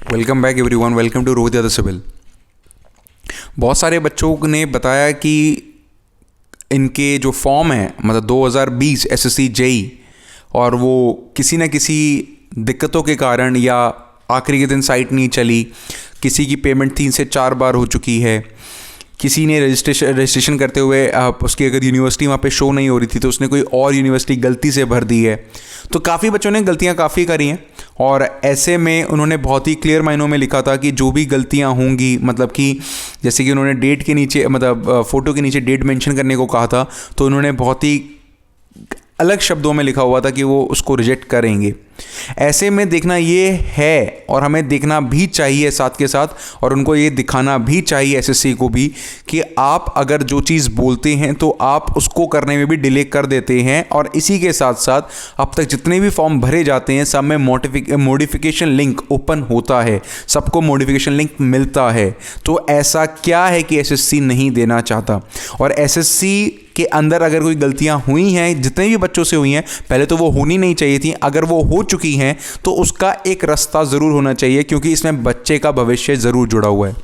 Welcome back everyone, welcome to Rohit Yadav civil. बहुत सारे बच्चों ने बताया कि इनके जो फॉर्म है मतलब 2020 एसएससी जेई और वो किसी न किसी दिक्कतों के कारण या आखिरी के दिन साइट नहीं चली, किसी की पेमेंट 3 से 4 बार हो चुकी है, किसी ने रजिस्ट्रेशन करते हुए उसकी अगर यूनिवर्सिटी वहाँ पे शो नहीं हो रही थी तो उसने कोई और यूनिवर्सिटी गलती से भर दी है। तो काफ़ी बच्चों ने गलतियाँ काफ़ी करी हैं और ऐसे में उन्होंने बहुत ही क्लियर मायनों में लिखा था कि जो भी गलतियाँ होंगी, मतलब कि जैसे कि उन्होंने डेट के नीचे मतलब फ़ोटो के नीचे डेट मेंशन करने को कहा था, तो उन्होंने बहुत ही अलग शब्दों में लिखा हुआ था कि वो उसको रिजेक्ट करेंगे। ऐसे में देखना ये है और हमें देखना भी चाहिए साथ के साथ, और उनको ये दिखाना भी चाहिए एसएससी को भी कि आप अगर जो चीज़ बोलते हैं तो आप उसको करने में भी डिले कर देते हैं। और इसी के साथ साथ अब तक जितने भी फॉर्म भरे जाते हैं सब में मॉडिफिकेशन लिंक ओपन होता है, सबको मॉडिफिकेशन लिंक मिलता है। तो ऐसा क्या है कि एसएससी नहीं देना चाहता? और एसएससी के अंदर अगर कोई गलतियां हुई हैं, जितने भी बच्चों से हुई हैं, पहले तो वो होनी नहीं चाहिए थी। अगर वो हो चुकी हैं तो उसका एक रास्ता ज़रूर होना चाहिए, क्योंकि इसमें बच्चे का भविष्य ज़रूर जुड़ा हुआ है।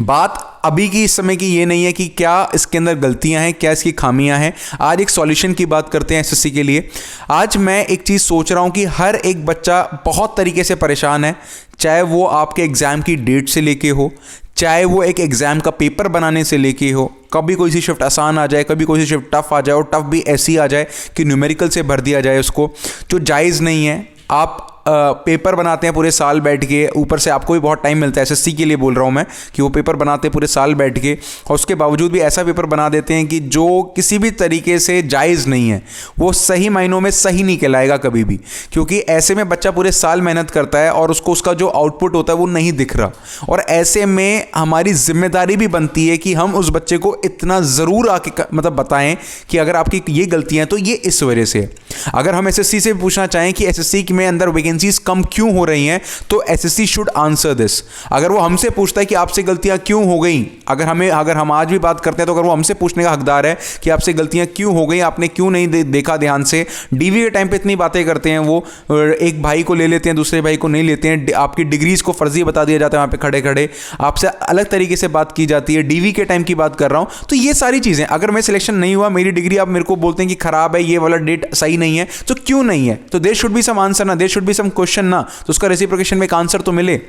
बात अभी की इस समय की ये नहीं है कि क्या इसके अंदर गलतियां हैं, क्या इसकी खामियां हैं। आज एक सॉल्यूशन की बात करते हैं एसएससी के लिए। आज मैं एक चीज़ सोच रहा हूं कि हर एक बच्चा बहुत तरीके से परेशान है, चाहे वो आपके एग्ज़ाम की डेट से लेके हो, चाहे वो एक एग्ज़ाम का पेपर बनाने से लेके हो। कभी कोई सी शिफ्ट आसान आ जाए, कभी कोई सी शिफ्ट टफ आ जाए, और टफ भी ऐसी आ जाए कि न्यूमेरिकल से भर दिया जाए उसको, जो जायज़ नहीं है। आप पेपर बनाते हैं पूरे साल बैठ के, ऊपर से आपको भी बहुत टाइम मिलता है, एसएससी के लिए बोल रहा हूँ मैं, कि वो पेपर बनाते हैं पूरे साल बैठ के और उसके बावजूद भी ऐसा पेपर बना देते हैं कि जो किसी भी तरीके से जायज़ नहीं है, वो सही मायनों में सही नहीं कहलाएगा कभी भी। क्योंकि ऐसे में बच्चा पूरे साल मेहनत करता है और उसको उसका जो आउटपुट होता है वो नहीं दिख रहा। और ऐसे में हमारी जिम्मेदारी भी बनती है कि हम उस बच्चे को इतना ज़रूर आके मतलब बताएं कि अगर आपकी ये गलतियाँ हैं तो ये इस वजह से है। अगर हम एसएससी से पूछना चाहें कि एसएससी में अंदर वैकेंसीज कम क्यों हो रही हैं, तो एसएससी शुड आंसर दिस। अगर वो हमसे पूछता है कि आपसे गलतियां क्यों हो गई, अगर हम आज भी बात करते हैं तो अगर वो हमसे पूछने का हकदार है कि आपसे गलतियां क्यों हो गई, आपने क्यों नहीं देखा ध्यान से। डीवी के टाइम पे इतनी बातें करते हैं वो, एक भाई को ले लेते हैं, दूसरे भाई को नहीं लेते हैं, आपकी डिग्रीज को फर्जी बता दिया जाता है, वहां पे खड़े खड़े आपसे अलग तरीके से बात की जाती है। डीवी के टाइम की बात कर रहा हूं। तो ये सारी चीजें, अगर मैं सिलेक्शन नहीं हुआ, मेरी डिग्री आप मेरे को बोलते हैं कि खराब है, ये वाला डेट सही नहीं है, तो क्यों नहीं है? तो there should be some answer ना, there should be some question ना, तो उसका रेसिप्रोकेशन में एक आंसर तो मिले।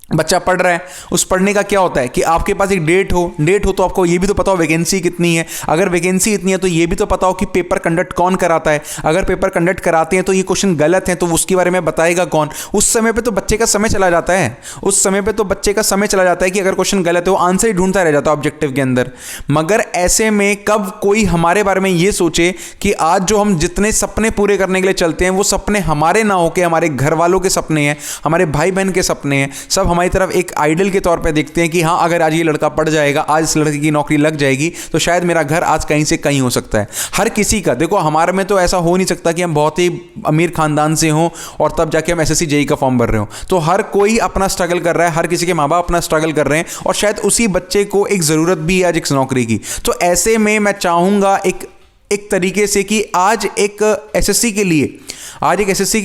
बच्चा पढ़ रहा है, उस पढ़ने का क्या होता है कि आपके पास एक डेट हो तो आपको ये भी तो पता हो वैकेंसी कितनी है। अगर वैकेंसी इतनी है तो ये भी तो पता हो कि पेपर कंडक्ट कौन कराता है। अगर पेपर कंडक्ट कराते हैं तो ये क्वेश्चन गलत है तो उसके बारे में बताएगा कौन। उस समय पे तो बच्चे का समय चला जाता है, कि अगर क्वेश्चन गलत है वो आंसर ही ढूंढता रह जाता है ऑब्जेक्टिव के अंदर। मगर ऐसे में कब कोई हमारे बारे में ये सोचे कि आज जो हम जितने सपने पूरे करने के लिए चलते हैं वो सपने हमारे ना होके हमारे घर वालों के सपने हैं, हमारे भाई बहन के सपने हैं, सब हमारी तरफ एक आइडल के तौर पे देखते हैं कि हाँ अगर आज ये लड़का पढ़ जाएगा, आज इस लड़के की नौकरी लग जाएगी तो शायद मेरा घर आज कहीं से कहीं हो सकता है। हर किसी का देखो, हमारे में तो ऐसा हो नहीं सकता कि हम बहुत ही अमीर खानदान से हों और तब जाके हम एसएससी जेई का फॉर्म भर रहे हो। तो हर कोई अपना स्ट्रगल कर रहा है, हर किसी के माँ बाप अपना स्ट्रगल कर रहे हैं और शायद उसी बच्चे को एक ज़रूरत भी है आज एक नौकरी की। तो ऐसे में मैं चाहूँगा एक तरीके से कि आज एक एसएससी के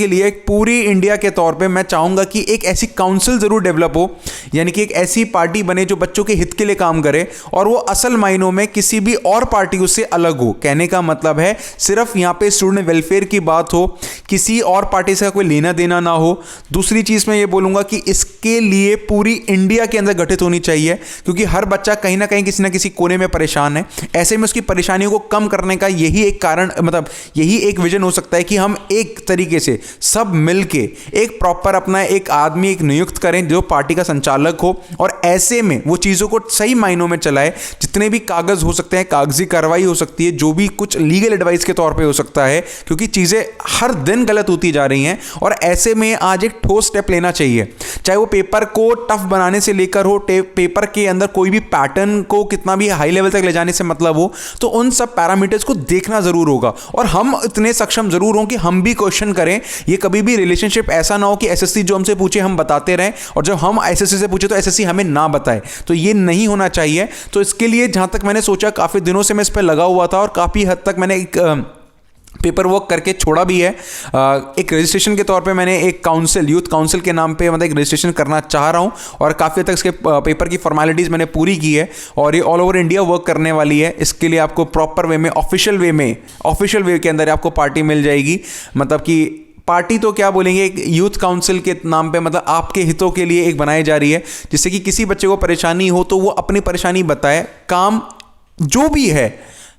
लिए एक पूरी इंडिया के तौर पे मैं चाहूँगा कि एक ऐसी काउंसिल ज़रूर डेवलप हो, यानी कि एक ऐसी पार्टी बने जो बच्चों के हित के लिए काम करे और वो असल मायनों में किसी भी और पार्टी उससे अलग हो। कहने का मतलब है सिर्फ यहाँ पे स्टूडेंट वेलफेयर की बात हो, किसी और पार्टी से कोई लेना देना ना हो। दूसरी चीज़ मैं ये बोलूँगा कि इसके लिए पूरी इंडिया के अंदर गठित होनी चाहिए, क्योंकि हर बच्चा कहीं ना कहीं किसी ना किसी कोने में परेशान है। ऐसे में उसकी परेशानियों को कम करने का यही एक कारण, मतलब यही एक विजन हो सकता है कि हम एक तरीके से सब मिलके एक प्रॉपर अपना एक आदमी एक नियुक्त करें जो पार्टी का संचालक हो और ऐसे में वो चीज़ों को सही मायनों में चलाए। जितने भी कागज हो सकते हैं, कागजी कार्रवाई हो सकती है, जो भी कुछ लीगल एडवाइस के तौर पे हो सकता है, क्योंकि चीज़ें हर दिन गलत होती जा रही हैं। और ऐसे में आज एक ठोस स्टेप लेना चाहिए, चाहे वो पेपर को टफ बनाने से लेकर हो, पेपर के अंदर कोई भी पैटर्न को कितना भी हाई लेवल तक ले जाने से मतलब हो, तो उन सब पैरामीटर्स को देखना ज़रूर होगा। और हम इतने सक्षम ज़रूर हों कि हम भी क्वेश्चन करें। ये कभी भी रिलेशनशिप ऐसा ना हो कि एसएससी जो हमसे पूछे हम बताते रहें और जब हम एसएससी से पूछे तो एसएससी हमें ना बताए, तो ये नहीं होना चाहिए। तो इसके लिए जहाँ तक मैंने सोचा, काफ़ी दिनों से मैं इस पर लगा हुआ था और काफ़ी हद तक मैंने एक पेपर वर्क करके छोड़ा भी है। एक रजिस्ट्रेशन के तौर पे मैंने एक काउंसिल, यूथ काउंसिल के नाम पे मतलब एक रजिस्ट्रेशन करना चाह रहा हूँ और काफ़ी हद तक इसके पेपर की फॉर्मेलिटीज़ मैंने पूरी की है और ये ऑल ओवर इंडिया वर्क करने वाली है। इसके लिए आपको प्रॉपर वे में, ऑफिशियल वे के अंदर आपको पार्टी मिल जाएगी। मतलब कि पार्टी तो क्या बोलेंगे, एक यूथ काउंसिल के नाम पे मतलब आपके हितों के लिए एक बनाई जा रही है, जिससे कि किसी बच्चे को परेशानी हो तो वो अपनी परेशानी बताए, काम जो भी है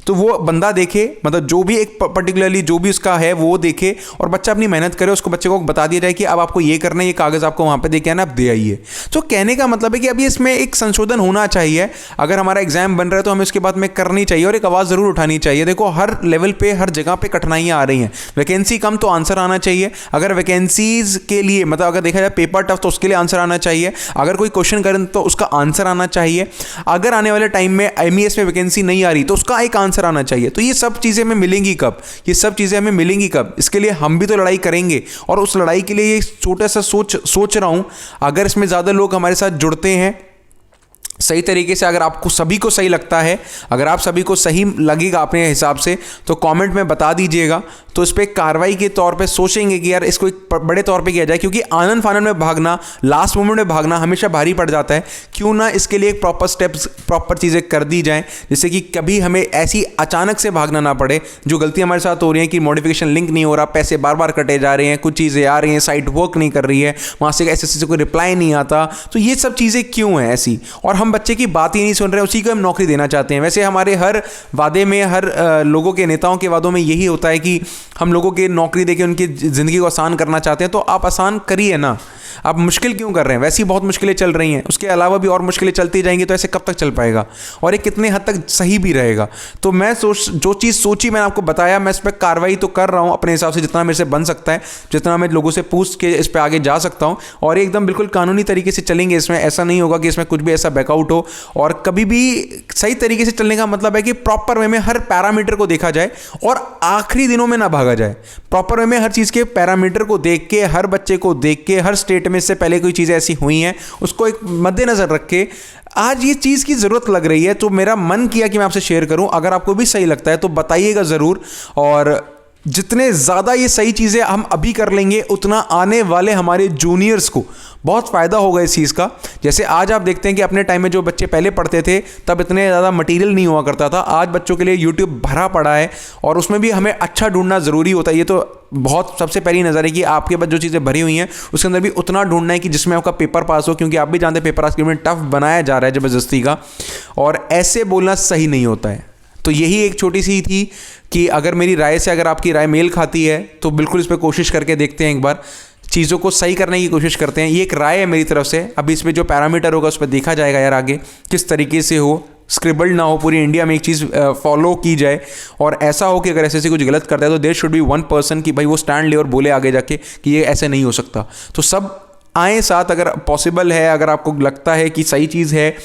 तो वो बंदा देखे, मतलब जो भी एक पर्टिकुलरली जो भी उसका है वो देखे और बच्चा अपनी मेहनत करे, उसको बच्चे को बता दिया जाए कि अब आपको ये करना है, ये कागज़ आपको वहाँ पे दे के आना, आप दे आइए। तो कहने का मतलब है कि अभी इसमें एक संशोधन होना चाहिए। अगर हमारा एग्जाम बन रहा है तो हमें उसके बाद में करनी चाहिए और एक आवाज़ ज़रूर उठानी चाहिए। देखो हर लेवल पे, हर जगह पे कठिनाइयाँ आ रही हैं। वैकेंसी कम तो आंसर आना चाहिए। अगर वैकेंसीज के लिए मतलब अगर देखा जाए पेपर टफ तो उसके लिए आंसर आना चाहिए। अगर कोई क्वेश्चन करें तो उसका आंसर आना चाहिए। अगर आने वाले टाइम में MES में वैकेंसी नहीं आ रही तो उसका एक आंसर आना चाहिए। तो ये सब चीज़ें हमें मिलेंगी कब, ये सब चीज़ें हमें मिलेंगी कब? इसके लिए हम भी तो लड़ाई करेंगे और उस लड़ाई के लिए ये छोटा सा सोच रहा हूँ। अगर इसमें ज़्यादा लोग हमारे साथ जुड़ते हैं सही तरीके से, अगर आपको सभी को सही लगता है, अगर आप सभी को सही लगेगा अपने हिसाब से तो कमेंट में बता दीजिएगा। तो इस पर कार्रवाई के तौर पे सोचेंगे कि यार इसको एक बड़े तौर पे किया जाए, क्योंकि आनंद फानंद में भागना, लास्ट मोमेंट में भागना हमेशा भारी पड़ जाता है। क्यों ना इसके लिए एक प्रॉपर स्टेप्स, प्रॉपर चीज़ें कर दी जाएँ, जिससे कि कभी हमें ऐसी अचानक से भागना ना पड़े। जो गलती हमारे साथ हो रही है कि मॉडिफिकेशन लिंक नहीं हो रहा, पैसे बार बार कटे जा रहे हैं, कुछ चीज़ें आ रही हैं, साइट वर्क नहीं कर रही है, वहाँ से SSC से कोई रिप्लाई नहीं आता, तो ये सब चीज़ें क्यों हैं ऐसी? और हम बच्चे की बात ही नहीं सुन रहे, उसी को हम नौकरी देना चाहते हैं। वैसे हमारे हर वादे में, हर लोगों के नेताओं के वादों में यही होता है कि हम लोगों के नौकरी देके उनकी ज़िंदगी को आसान करना चाहते हैं। तो आप आसान करिए ना, आप मुश्किल क्यों कर रहे हैं? वैसे ही बहुत मुश्किलें चल रही हैं, उसके अलावा भी और मुश्किलें चलती जाएंगी, तो ऐसे कब तक चल पाएगा और ये कितने हद तक सही भी रहेगा? तो मैं जो चीज़ सोची मैंने आपको बताया, मैं इस पर कार्रवाई तो कर रहा हूँ अपने हिसाब से, जितना मेरे से बन सकता है, जितना मैं लोगों से पूछ के इस पर आगे जा सकता हूँ। और ये एकदम बिल्कुल कानूनी तरीके से चलेंगे। इसमें ऐसा नहीं होगा कि इसमें कुछ भी ऐसा बैकआउट हो। और कभी भी सही तरीके से चलने का मतलब है कि प्रॉपर वे में हर पैरामीटर को देखा जाए और आखिरी दिनों में ना भागा जाए। प्रॉपर वे में हर चीज़ के पैरामीटर को देख के, हर बच्चे को देख के, हर स्टेट में इससे पहले कोई चीज़ें ऐसी हुई हैं उसको एक मद्देनज़र रख के आज ये चीज़ की ज़रूरत लग रही है, तो मेरा मन किया कि मैं आपसे शेयर करूं। अगर आपको भी सही लगता है तो बताइएगा ज़रूर। और जितने ज़्यादा ये सही चीज़ें हम अभी कर लेंगे, उतना आने वाले हमारे जूनियर्स को बहुत फ़ायदा होगा इस चीज़ का। जैसे आज आप देखते हैं कि अपने टाइम में जो बच्चे पहले पढ़ते थे तब इतने ज़्यादा मटेरियल नहीं हुआ करता था। आज बच्चों के लिए यूट्यूब भरा पड़ा है और उसमें भी हमें अच्छा ढूंढना ज़रूरी होता है। ये तो बहुत सबसे पहली नज़र है कि आपके पास जो चीज़ें भरी हुई हैं उसके अंदर भी उतना ढूंढना है कि जिसमें आपका पेपर पास हो, क्योंकि आप भी जानते हैं पेपर आज के में टफ बनाया जा रहा है ज़बरदस्ती का, और ऐसे बोलना सही नहीं होता है। तो यही एक छोटी सी थी कि अगर मेरी राय से, अगर आपकी राय मेल खाती है तो बिल्कुल इस पर कोशिश करके देखते हैं, एक बार चीज़ों को सही करने की कोशिश करते हैं। ये एक राय है मेरी तरफ से। अभी इसमें जो पैरामीटर होगा उस पर देखा जाएगा यार आगे किस तरीके से हो, स्क्रिबल्ड ना हो, पूरी इंडिया में एक चीज़ फॉलो की जाए। और ऐसा हो कि अगर ऐसे कुछ गलत करता है तो there should be one person कि भाई वो स्टैंड ले और बोले आगे जाके कि ये ऐसे नहीं हो सकता। तो सब आए साथ, अगर पॉसिबल है, अगर आपको लगता है कि सही चीज़ है,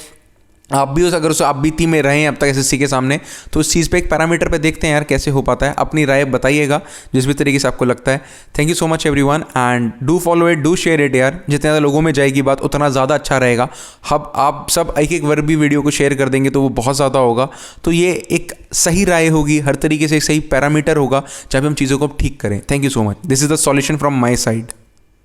आप भी अगर उस आप बीती में रहें अब तक SSC के सामने, तो इस चीज़ पे एक पैरामीटर पे देखते हैं यार कैसे हो पाता है। अपनी राय बताइएगा जिस भी तरीके से आपको लगता है। Thank you so much everyone and do follow it, do share it यार। जितने ज़्यादा लोगों में जाएगी बात उतना ज़्यादा अच्छा रहेगा। अब आप सब एक बार भी वीडियो को शेयर कर देंगे तो वो बहुत ज़्यादा होगा। तो ये एक सही राय होगी, हर तरीके से एक सही पैरामीटर होगा जहाँ पे हम चीज़ों को ठीक करें। Thank you so much. This is the solution from my side.